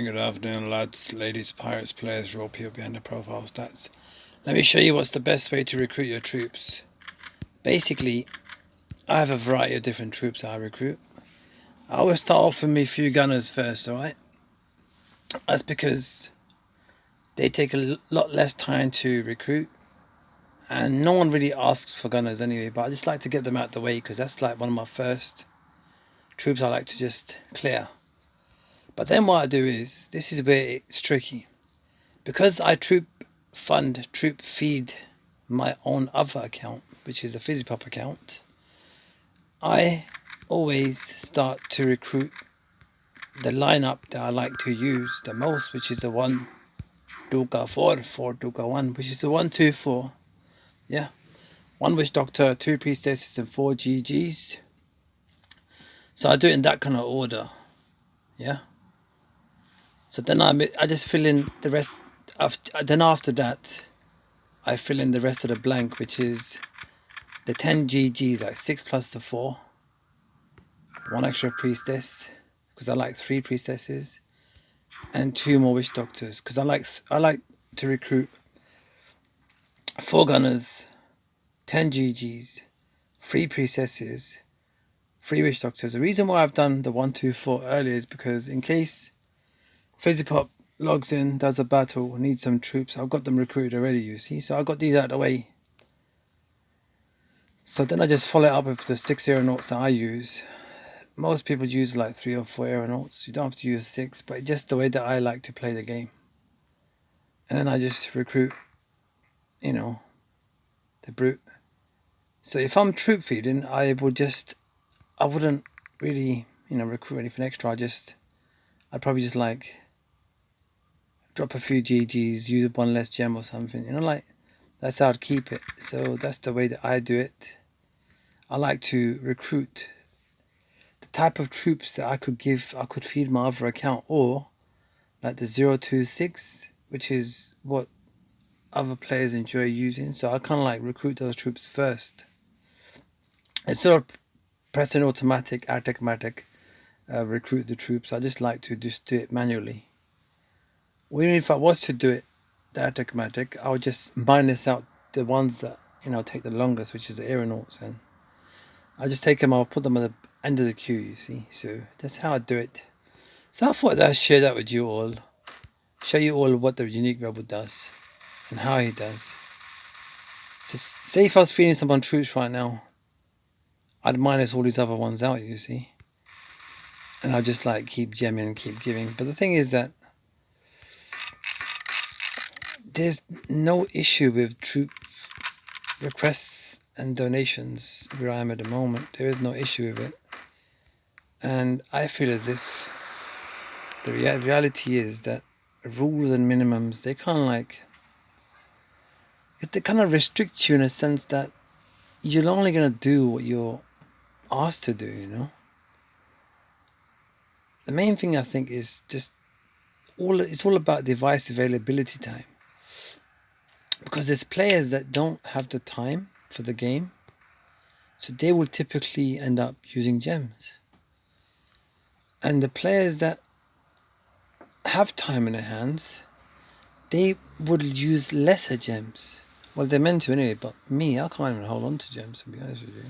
Good afternoon, lads, ladies, pirates, players, role people behind the profile stats. Let me show you what's the best way to recruit your troops. Basically, I have a variety of different troops I recruit. I always start off with me few gunners first, alright? That's because they take a lot less time to recruit, and no one really asks for gunners anyway, but I just like to get them out the way because that's like one of my first troops I like to just clear. But then what I do is, this is where it's tricky. Because I troop feed my own other account, which is the FizzyPop account, I always start to recruit the lineup that I like to use the most, which is the 1 Duka 4 Duka 1, which is the 1-2-4. Yeah. 1 Witch Doctor, 2 Priestesses, and 4 GGs. So I do it in that kind of order. Yeah. So then I just fill in the rest. Then after that, I fill in the rest of the blank, which is the 10 GGs, like 6 plus the 4. 1 extra priestess, because I like 3 priestesses, and 2 more witch doctors, because I like to recruit 4 gunners, 10 GGs, 3 priestesses, 3 witch doctors. The reason why I've done the 1-2-4 earlier is because in case FizzyPop logs in, does a battle, needs some troops, I've got them recruited already, you see. So I got these out of the way. So then I just follow it up with the 6 aeronauts that I use. Most people use like 3 or 4 aeronauts. You don't have to use 6, but it's just the way that I like to play the game. And then I just recruit, the brute. So if I'm troop feeding, I wouldn't really, recruit anything extra. I'd probably just like drop a few GGs, use 1 less gem or something. That's how I'd keep it. So that's the way that I do it. I like to recruit the type of troops that I could feed my other account, or like the 026, which is what other players enjoy using. So I kind of like recruit those troops first. Instead of pressing automatic, recruit the troops, I just like to just do it manually. Or even if I was to do it the automatic, I would just minus out the ones that take the longest, which is the aeronauts, and I just take them, I'll put them at the end of the queue, you see. So that's how I do it. So I thought I'd share that with you all, show you all what the unique rebel does and how he does. So say if I was feeding someone troops right now, I'd minus all these other ones out, you see. And I'll just like keep gemming and keep giving. But the thing is that there's no issue with troop requests and donations where I am at the moment. There is no issue with it. And I feel as if the reality is that rules and minimums, they kind of restrict you in a sense that you're only going to do what you're asked to do. The main thing I think is just it's all about device availability time, because there's players that don't have the time for the game, so they will typically end up using gems, and the players that have time in their hands, they would use lesser gems. Well, they're meant to anyway, but me, I can't even hold on to gems, to be honest with you.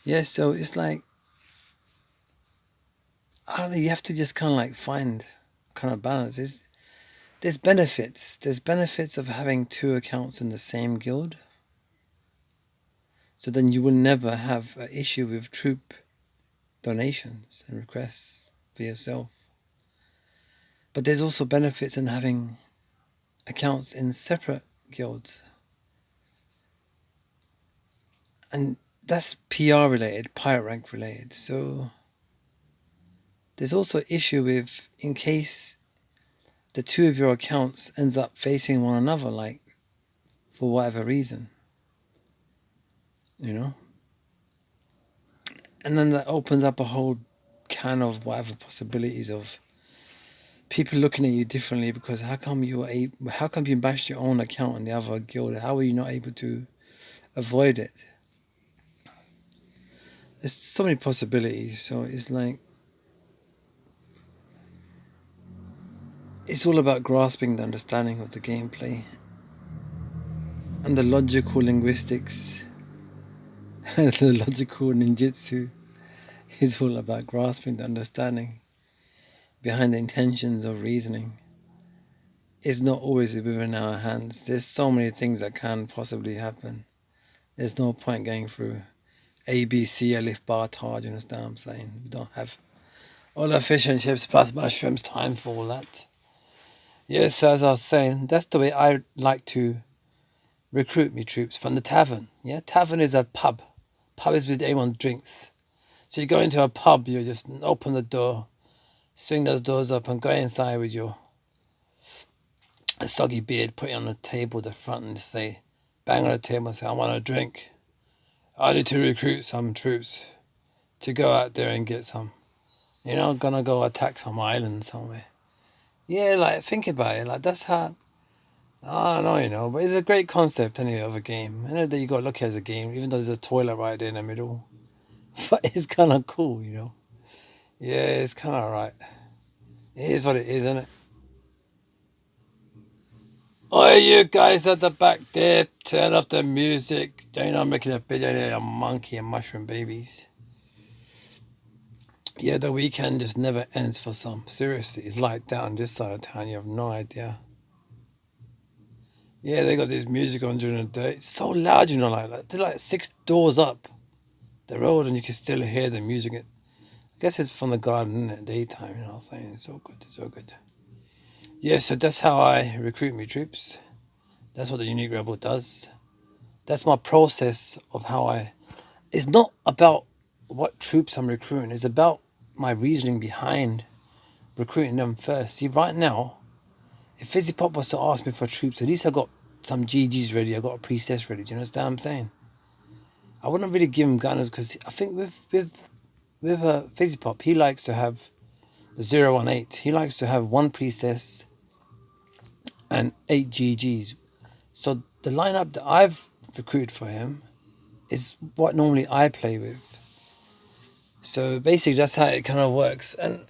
Yeah, so it's like, I don't know, you have to just kind of like find kind of balance. There's benefits. There's benefits of having 2 accounts in the same guild. So then you will never have an issue with troop donations and requests for yourself. But there's also benefits in having accounts in separate guilds. And that's PR related, pirate rank related. So there's also issue with, in case the 2 of your accounts ends up facing one another, like for whatever reason, and then that opens up a whole can of whatever possibilities of people looking at you differently, because how come you bashed your own account in the other guild? How are you not able to avoid it? There's so many possibilities. So it's like, It's all about grasping the understanding of the gameplay and the logical linguistics and the logical ninjutsu is all about grasping the understanding behind the intentions of reasoning. It's not always within our hands. There's so many things that can possibly happen. There's no point going through A, B, C, Alif, Bar, Tar, you understand what I'm saying? We don't have all the fish and chips plus mushrooms time for all that. Yes, as I was saying, that's the way I like to recruit me troops, from the tavern. Yeah, tavern is a pub. Pub is where everyone drinks. So you go into a pub, you just open the door, swing those doors up and go inside with your soggy beard, put it on the table at the front and say, bang on the table and say, I want a drink. I need to recruit some troops to go out there and get some. You know, gonna go attack some island somewhere. Yeah, like, think about it. Like, that's how, I don't know, you know, but it's a great concept anyway of a game. I know that you got to look at it as a game, even though there's a toilet right there in the middle. But it's kind of cool, you know. Yeah, it's kind of right. It is what it is, isn't it? Oh, you guys at the back there, turn off the music. Don't know, I'm making a video there, a monkey and mushroom babies. Yeah, the weekend just never ends for some. Seriously, it's like that on this side of town. You have no idea. Yeah, they got this music on during the day. It's so loud, you know, like they're like 6 doors up the road, and you can still hear the music. I guess it's from the garden at daytime. You know what I'm saying? It's so good, it's so good. Yeah, so that's how I recruit me troops. That's what the Unique Rebel does. That's my process of how I. It's not about what troops I'm recruiting. It's about my reasoning behind recruiting them first. See, right now, if Fizzy Pop was to ask me for troops, at least I got some GGs ready. I got a priestess ready. Do you understand what I'm saying? I wouldn't really give him gunners because I think with Fizzy Pop, he likes to have the 018. He likes to have one priestess and 8 GGs. So the lineup that I've recruited for him is what normally I play with. So basically, that's how it kind of works. And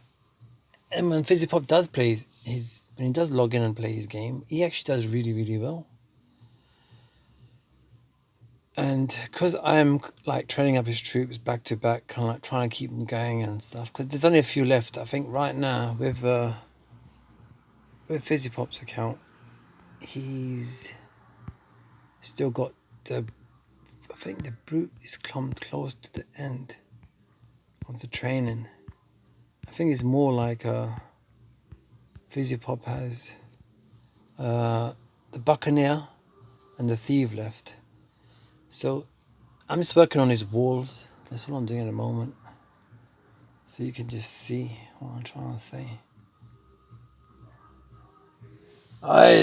when Fizzy Pop does play when he does log in and play his game, he actually does really, really well. And because I'm like training up his troops back to back, kind of like trying to keep them going and stuff, because there's only a few left. I think right now with Fizzy Pop's account, he's still got the. I think the brute is clumped close to the end of the training. I think it's more like Fizzy Pop has the Buccaneer and the Thief left. So I'm just working on his walls. That's what I'm doing at the moment. So you can just see what I'm trying to say.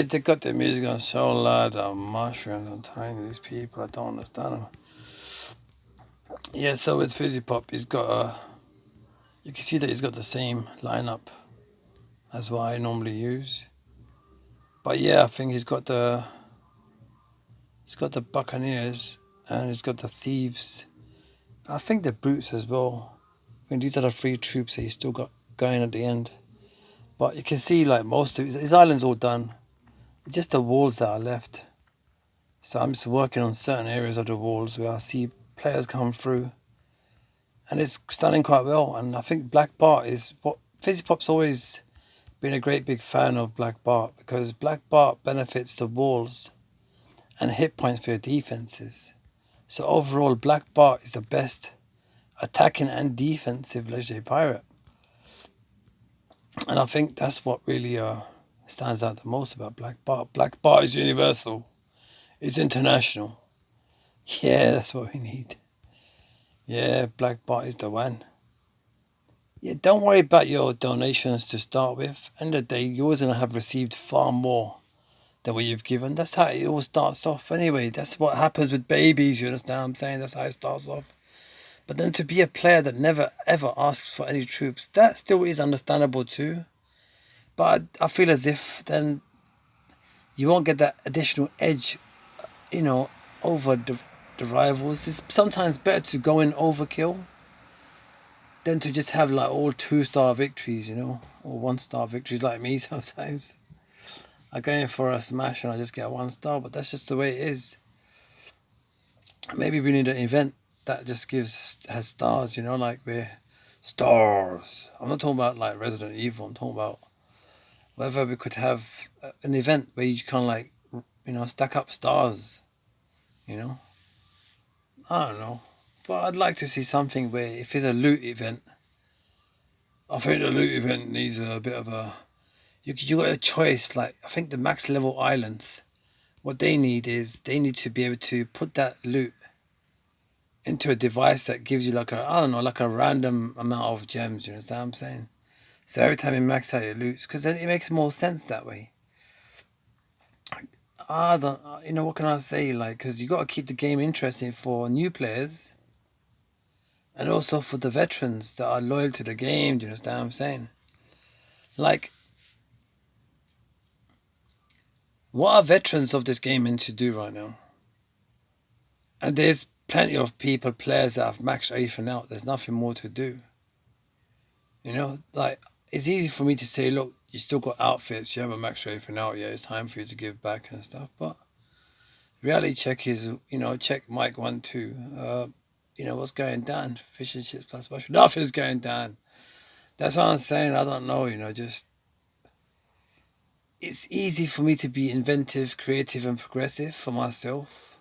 They got the music on so loud, mushrooms. I'm telling you, these people, I don't understand them. Yeah, so with Fizzy Pop, he's got you can see that he's got the same lineup as what I normally use. But yeah, I think he's got the Buccaneers and he's got the Thieves. I think the Brutes as well. I mean, these are the 3 troops that he's still got going at the end. But you can see like most of his island's all done. It's just the walls that are left. So I'm just working on certain areas of the walls where I see players come through. And it's standing quite well. And I think Black Bart is what Fizzy Pop's always been a great big fan of Black Bart, because Black Bart benefits the walls and hit points for your defenses. So overall, Black Bart is the best attacking and defensive legendary pirate. And I think that's what really stands out the most about Black Bart. Black Bart is universal. It's international. Yeah, that's what we need. Yeah, Black Bart is the one. Yeah, don't worry about your donations to start with. End of the day, you're always going to have received far more than what you've given. That's how it all starts off anyway. That's what happens with babies, you understand what I'm saying? That's how it starts off. But then to be a player that never ever asks for any troops, that still is understandable too. But I feel as if then you won't get that additional edge, you know, over the rivals. It's sometimes better to go in overkill than to just have like all 2-star victories, you know, or 1-star victories like me sometimes. I go in for a smash and I just get a 1-star, but that's just the way it is. Maybe we need an event that just has stars, you know, like we're stars. I'm not talking about like Resident Evil. I'm talking about whether we could have an event where you can like, you know, stack up stars, you know. I don't know, but I'd like to see something where if it's a loot event, I think the loot event needs a bit of a. You got a choice. Like I think the max level islands, what they need is they need to be able to put that loot into a device that gives you like a, I don't know, like a random amount of gems. You understand what I'm saying? So every time you max out your loots, because then it makes more sense that way. I don't, you know, what can I say? Like, because you got to keep the game interesting for new players and also for the veterans that are loyal to the game. Do you understand what I'm saying? Like, what are veterans of this game meant to do right now? And there's plenty of people, players that have maxed everything out. There's nothing more to do. You know, like, it's easy for me to say, look, you still got outfits, you haven't maxed everything out yet, it's time for you to give back and stuff. But reality check is, you know, check Mike 1, 2. You know, what's going down? Fish and chips plus mushroom. Nothing's going down. That's what I'm saying. I don't know, you know, just it's easy for me to be inventive, creative, and progressive for myself,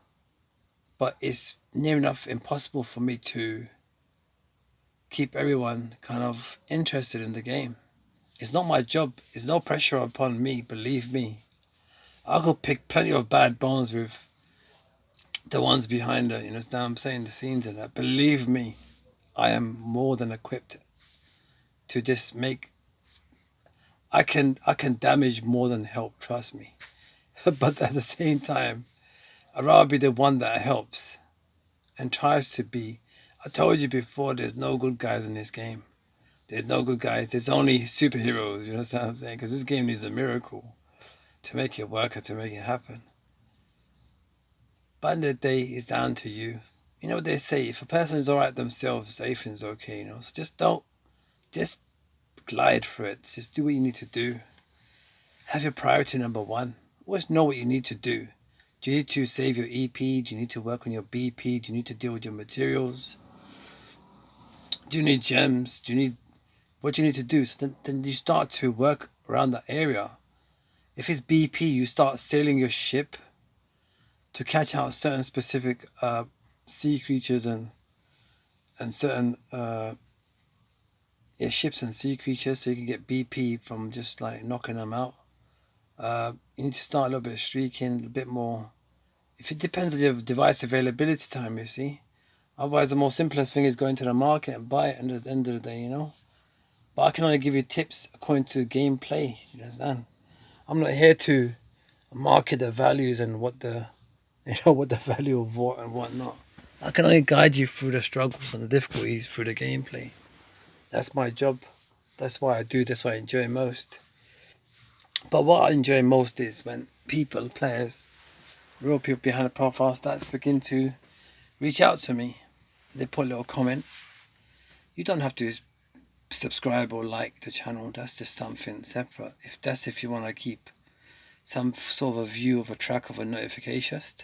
but it's near enough impossible for me to keep everyone kind of interested in the game. It's not my job. There's no pressure upon me, believe me. I could pick plenty of bad bones with the ones behind it, you know what I'm saying, the scenes and that. Believe me, I am more than equipped to just make. I can damage more than help. Trust me. But at the same time, I'd rather be the one that helps and tries to be. I told you before, there's no good guys in this game. There's no good guys. There's only superheroes. You know what I'm saying? Because this game needs a miracle to make it work and to make it happen. But in the day, it's down to you. You know what they say? If a person is alright themselves, everything's okay. You know, so just glide through it. Just do what you need to do. Have your priority number one. Always know what you need to do. Do you need to save your EP? Do you need to work on your BP? Do you need to deal with your materials? Do you need gems? Do you need what you need to do? So then you start to work around that area. If it's BP, you start sailing your ship to catch out certain specific sea creatures and certain ships and sea creatures, so you can get BP from just like knocking them out. You need to start a little bit streaking, a bit more. If it depends on your device availability time, you see. Otherwise, the most simplest thing is going to the market and buy it. And at the end of the day, you know. But I can only give you tips according to gameplay. You understand? I'm not here to market the values and what the, you know, what the value of what and what not. I can only guide you through the struggles and the difficulties through the gameplay. That's my job. That's why I do. That's what I enjoy most. But what I enjoy most is when people, players, real people behind the profile stats begin to reach out to me. They put a little comment. You don't have to subscribe or like the channel. That's just something separate. If you want to keep some sort of a view of a track of a notifications.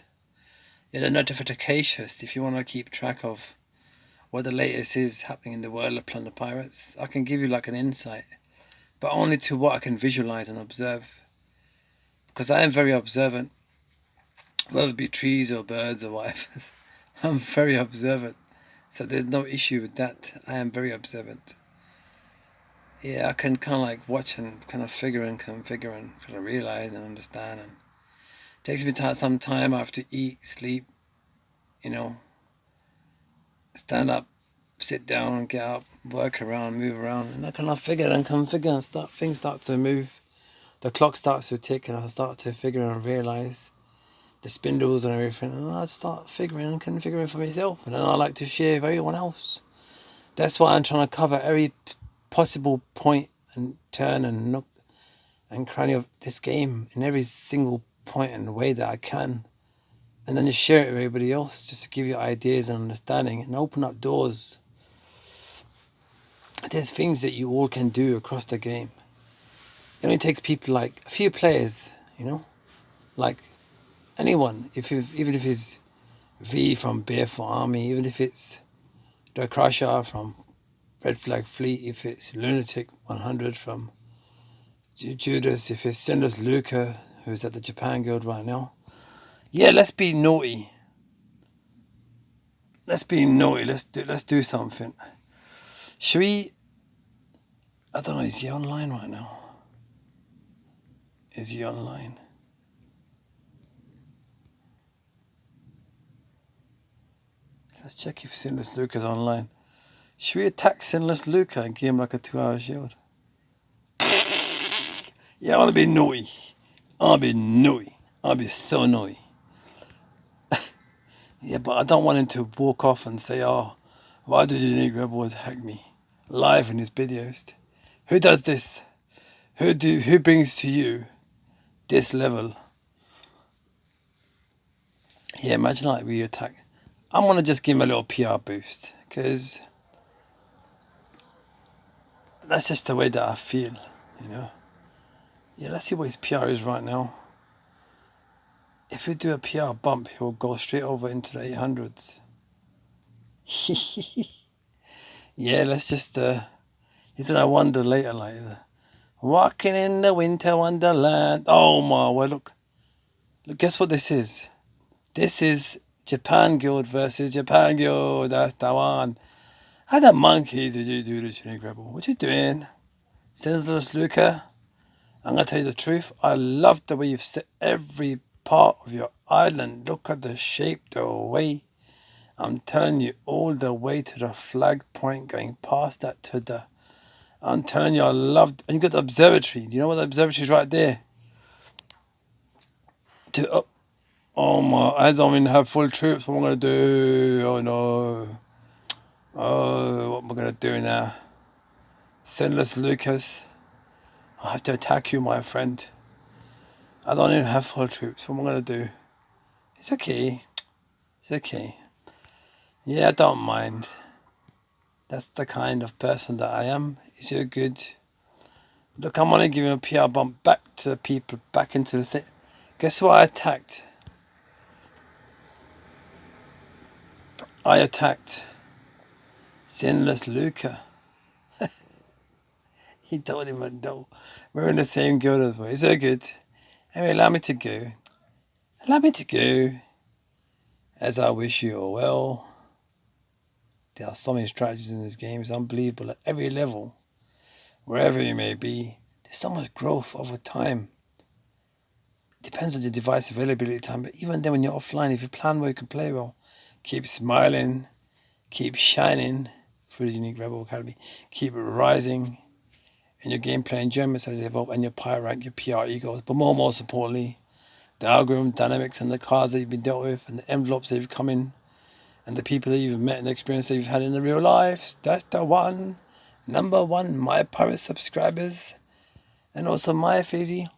Yeah, the notifications. If you want to keep track of what the latest is happening in the world of Plunder Pirates, I can give you like an insight, but only to what I can visualize and observe. Because I am very observant, whether it be trees or birds or whatever. I'm very observant, so there's no issue with that. I am very observant. Yeah, I can kind of like watch and kind of figure and configure and kind of realize and understand. And it takes me some time after eat, sleep, you know, stand up, sit down, get up, work around, move around, and I kind of figure and configure and things start to move. The clock starts to tick, and I start to figure and realize the spindles and everything, and I start figuring and configuring for myself, and then I like to share with everyone else. That's why I'm trying to cover every possible point and turn and nook and cranny of this game in every single point and way that I can, and then just share it with everybody else, just to give you ideas and understanding and open up doors. there's things that you all can do across the game. It only takes people like a few players, you know, like anyone. Even if it's V from Barefoot Army, even if it's the Crusher from Red Flag Fleet, if it's Lunatic 100 from Judas, if it's Sinless Luca, who's at the Japan Guild right now. Yeah, let's be naughty. Let's be naughty. Let's do something. Should we? I don't know. Is he online right now? Is he online? Let's check if Sinless Luca's online. Should we attack Sinless Luca and give him like a 2-hour shield? Yeah, I want to be naughty. I'll be naughty. I'll be so naughty. Yeah, but I don't want him to walk off and say, "Oh, why did Unique Rebel attack me?" Live in his videos. Who does this? Who brings to you this level? Yeah, imagine like we attack. I'm gonna just give him a little PR boost because that's just the way that I feel, you know. Yeah, let's see what his PR is right now. If we do a PR bump, he'll go straight over into the 800s. Yeah, let's just he's gonna wonder later, like walking in the winter wonderland. Oh my word! Look, guess what this is? This is Japan Guild versus Japan Guild. That's the one. How the monkeys did you do this, Unique Rebel? What you doing? Senseless Luca, I'm gonna tell you the truth. I love the way you've set every part of your island. Look at the shape, the way. I'm telling you, all the way to the flag point, going past that to the. I'm telling you, I loved. And you got the observatory. Do you know what the observatory is right there? Oh my! I don't even have full troops. What am I gonna do? Oh no! Oh, what am I gonna do now? Sinless Lucas, I have to attack you, my friend. I don't even have full troops. What am I gonna do? It's okay. It's okay. Yeah, I don't mind. That's the kind of person that I am. Is it good? Look, I'm gonna give him a PR bump back to the people, back into the city. Guess what I attacked? I attacked Sinless Luca. He don't even know. We're in the same guild as well. Is that good? Anyway, allow me to go. Allow me to go. As I wish you all well. There are so many strategies in this game. It's unbelievable at every level. Wherever you may be, there's so much growth over time. It depends on your device availability time. But even then when you're offline, if you plan well, you can play well. Keep smiling. Keep shining through the Unique Rebel Academy. Keep rising. And your gameplay enjoyment as they evolve, and your pirate rank, your PR egos, but most importantly, the algorithm dynamics and the cards that you've been dealt with, and the envelopes that you've come in, and the people that you've met and the experience that you've had in the real life. That's the one. Number one, my pirate subscribers, and also my Fizzy.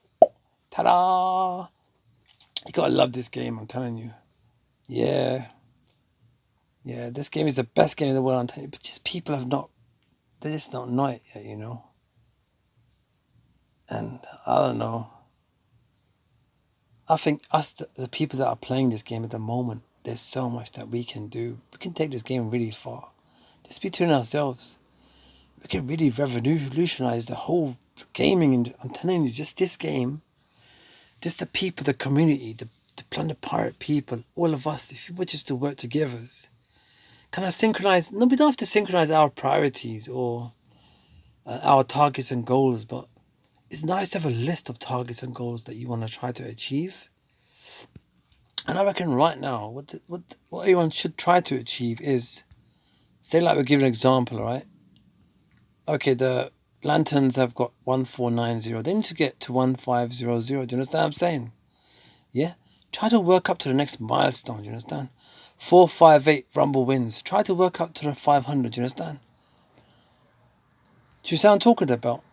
Ta-da! You gotta love this game, I'm telling you. Yeah, this game is the best game in the world, I'm telling you. But just people they just don't know it yet, you know. And I don't know. I think us, the people that are playing this game at the moment, there's so much that we can do. We can take this game really far. Just between ourselves, we can really revolutionize the whole gaming. And I'm telling you, just this game, just the people, the community, the Planet Pirate people, all of us, if we were just to work together, can I synchronize? No, we don't have to synchronize our priorities or our targets and goals, but it's nice to have a list of targets and goals that you want to try to achieve. And I reckon right now, what everyone should try to achieve is, say like we'll give an example, right? Okay, the lanterns have got 1490. They need to get to 1500. Do you understand what I'm saying? Yeah? Try to work up to the next milestone, do you understand? 458 Rumble wins. Try to work up to the 500, do you understand? Do you sound talking about?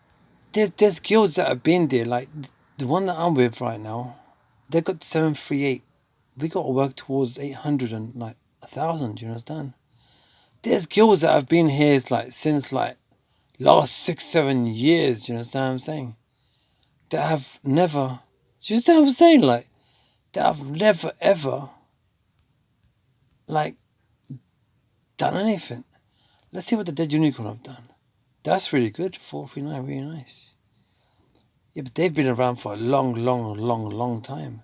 There's guilds that have been there, like the one that I'm with right now. They got 738. We got to work towards 800 and like 1,000. Do you understand? There's guilds that have been here since last 6-7 years, you understand what I'm saying? That have never, do you understand what I'm saying? Like, that have never ever, like, done anything. Let's see what the Dead Unicorn have done. That's really good. 439, really nice. Yeah, but they've been around for a long time.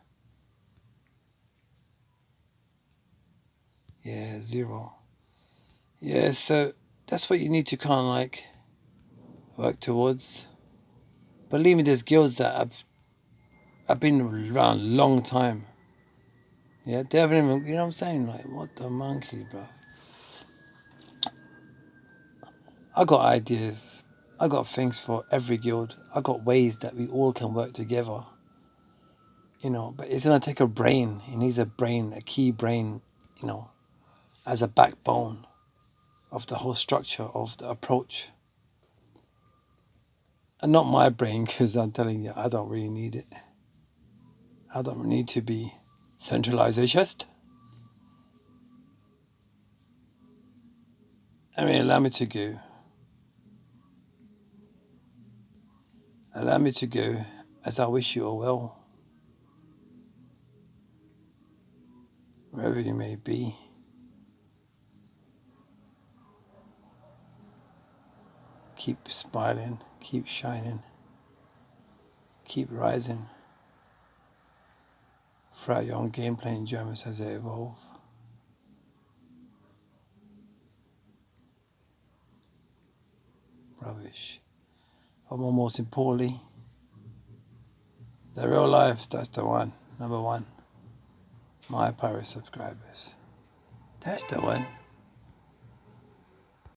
Yeah, 0. Yeah, so that's what you need to kind of like work towards. Believe me, there's guilds that have been around a long time. Yeah, they haven't even, you know what I'm saying? Like, what the monkey, bro? I got ideas. I got things for every guild. I got ways that we all can work together. You know, but it's gonna take a brain. It needs a brain, a key brain, you know, as a backbone of the whole structure of the approach. And not my brain, because I'm telling you, I don't really need it. I don't need to be centralized. I mean, allow me to go. Allow me to go, as I wish you all well, wherever you may be. Keep smiling, keep shining, keep rising throughout your own gameplay enjoyments as they evolve. Rubbish. But most importantly, the real life, that's the one. Number one. My pirate subscribers. That's the one.